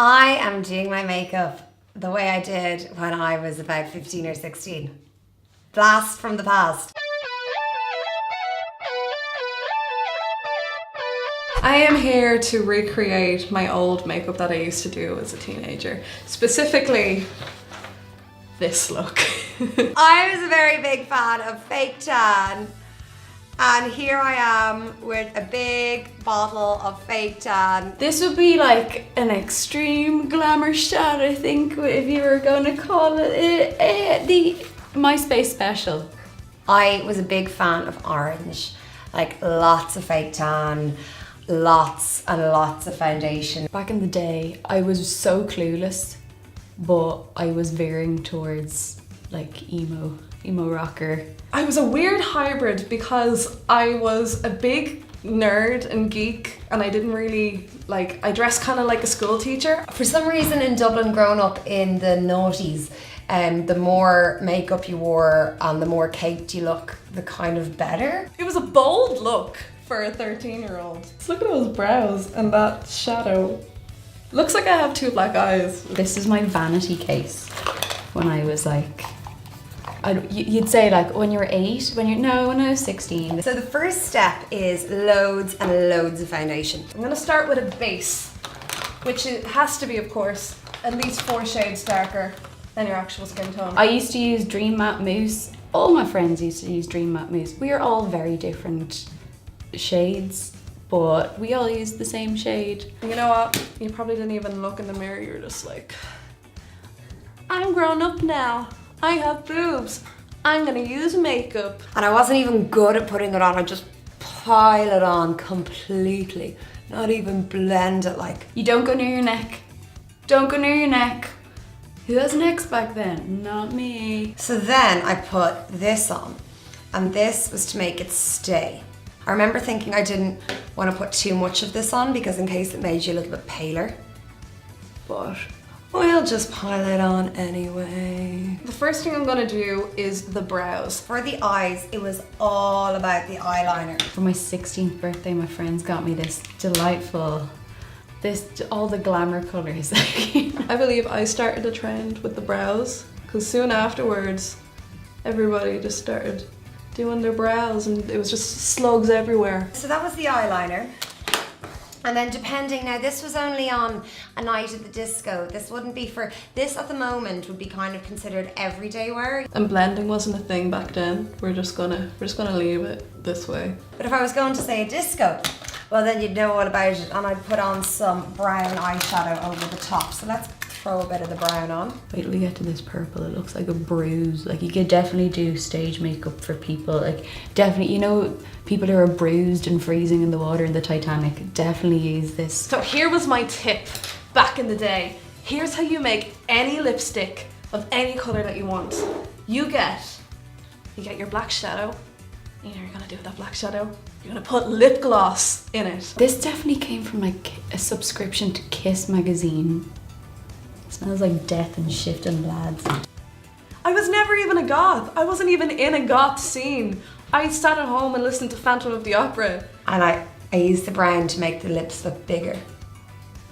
I am doing my makeup the way I did when I was about 15 or 16. Blast from the past. I am here to recreate my old makeup that I used to do as a teenager. Specifically, this look. I was a very big fan of fake tan. And here I am with a big bottle of fake tan. This would be like an extreme glamour shot, I think, if you were going to call it the MySpace special. I was a big fan of orange. Like lots of fake tan, lots and lots of foundation. Back in the day, I was so clueless, but I was veering towards like emo rocker. I was a weird hybrid because I was a big nerd and geek and I didn't really I dressed kind of like a school teacher. For some reason in Dublin, growing up in the noughties, the more makeup you wore and the more caked you look, the kind of better. It was a bold look for a 13-year-old. Look at those brows and that shadow. Looks like I have two black eyes. This is my vanity case when I was like, you'd say like when you were 8, when I was 16. So the first step is loads and loads of foundation. I'm gonna start with a base, which has to be, of course, at least 4 shades darker than your actual skin tone. I used to use Dream Matte Mousse. All my friends used to use Dream Matte Mousse. We are all very different shades, but we all use the same shade. You know what? You probably didn't even look in the mirror. You're just like, I'm grown up now. I have boobs. I'm gonna use makeup. And I wasn't even good at putting it on. I just pile it on completely. Not even blend it like. You don't go near your neck. Don't go near your neck. Who has necks back then? Not me. So then I put this on, and this was to make it stay. I remember thinking I didn't want to put too much of this on because in case it made you a little bit paler. But we'll just pile it on anyway. The first thing I'm gonna do is the brows. For the eyes, it was all about the eyeliner. For my 16th birthday, my friends got me this delightful, all the glamour colours. I believe I started a trend with the brows because soon afterwards, everybody just started doing their brows and it was just slugs everywhere. So that was the eyeliner. And then depending, now this was only on a night at the disco. This wouldn't be for, this at the moment would be kind of considered everyday wear. And blending wasn't a thing back then. We're just gonna leave it this way. But if I was going to say a disco, well then you'd know all about it, and I'd put on some brown eyeshadow over the top. So let's throw a bit of the brown on. Wait till we get to this purple. It looks like a bruise. Like you could definitely do stage makeup for people. Like definitely, you know, people who are bruised and freezing in the water in the Titanic, definitely use this. So here was my tip back in the day. Here's how you make any lipstick of any color that you want. You get your black shadow. You know you're gonna do with that black shadow. You're gonna put lip gloss in it. This definitely came from like a subscription to Kiss magazine. It smells like death and shit and lads. I was never even a goth. I wasn't even in a goth scene. I sat at home and listened to Phantom of the Opera. And I used the brown to make the lips look bigger.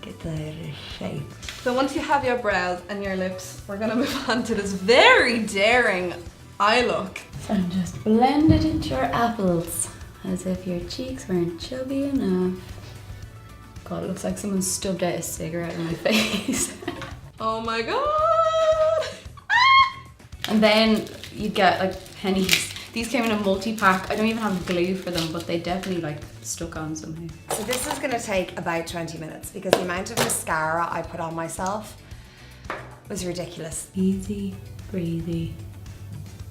Get the shape. So once you have your brows and your lips, we're gonna move on to this very daring eye look. And just blend it into your apples as if your cheeks weren't chubby enough. God, it looks like someone stubbed out a cigarette in my face. Oh my god! And then you get like pennies. These came in a multi-pack. I don't even have glue for them, but they definitely like stuck on somehow. So this is gonna take about 20 minutes because the amount of mascara I put on myself was ridiculous. Easy, breezy,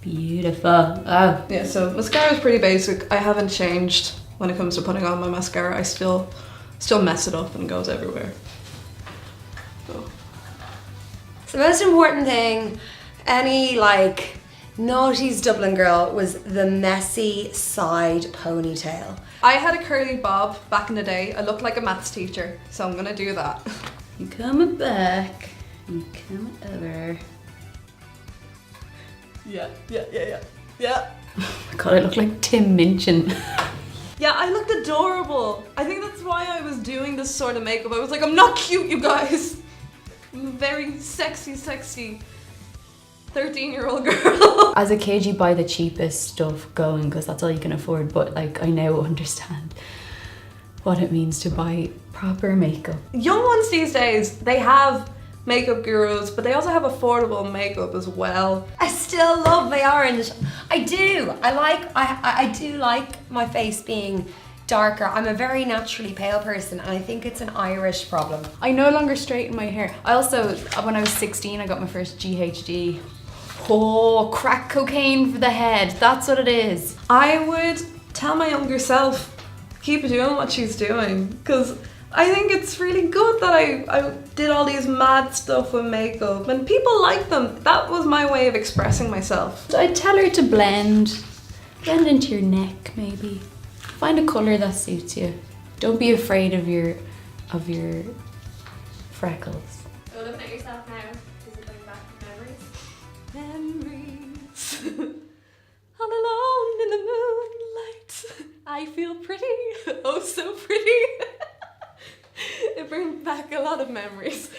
beautiful. Oh. Yeah, so mascara is pretty basic. I haven't changed when it comes to putting on my mascara. I still mess it up and it goes everywhere. So. The most important thing, any like noughties Dublin girl, was the messy side ponytail. I had a curly bob back in the day. I looked like a maths teacher, so I'm gonna do that. You coming back, you coming over. Yeah. Oh my god, I look like Tim Minchin. Yeah, I looked adorable. I think that's why I was doing this sort of makeup. I was like, I'm not cute, you guys. very sexy 13-year-old girl. As a kid, you buy the cheapest stuff going because that's all you can afford. But like, I now understand what it means to buy proper makeup. Young ones these days, they have makeup gurus, but they also have affordable makeup as well. I still love my orange. I do. I do like my face being darker. I'm a very naturally pale person and I think it's an Irish problem. I no longer straighten my hair. I also, when I was 16, I got my first GHD. Oh, crack cocaine for the head. That's what it is. I would tell my younger self, keep doing what she's doing, because I think it's really good that I did all these mad stuff with makeup and people like them. That was my way of expressing myself. So I'd tell her to blend into your neck maybe. Find a colour that suits you. Don't be afraid of your freckles. Go looking at yourself now. Is it going back to memories? Memories. All alone in the moonlight. I feel pretty. Oh, so pretty. It brings back a lot of memories.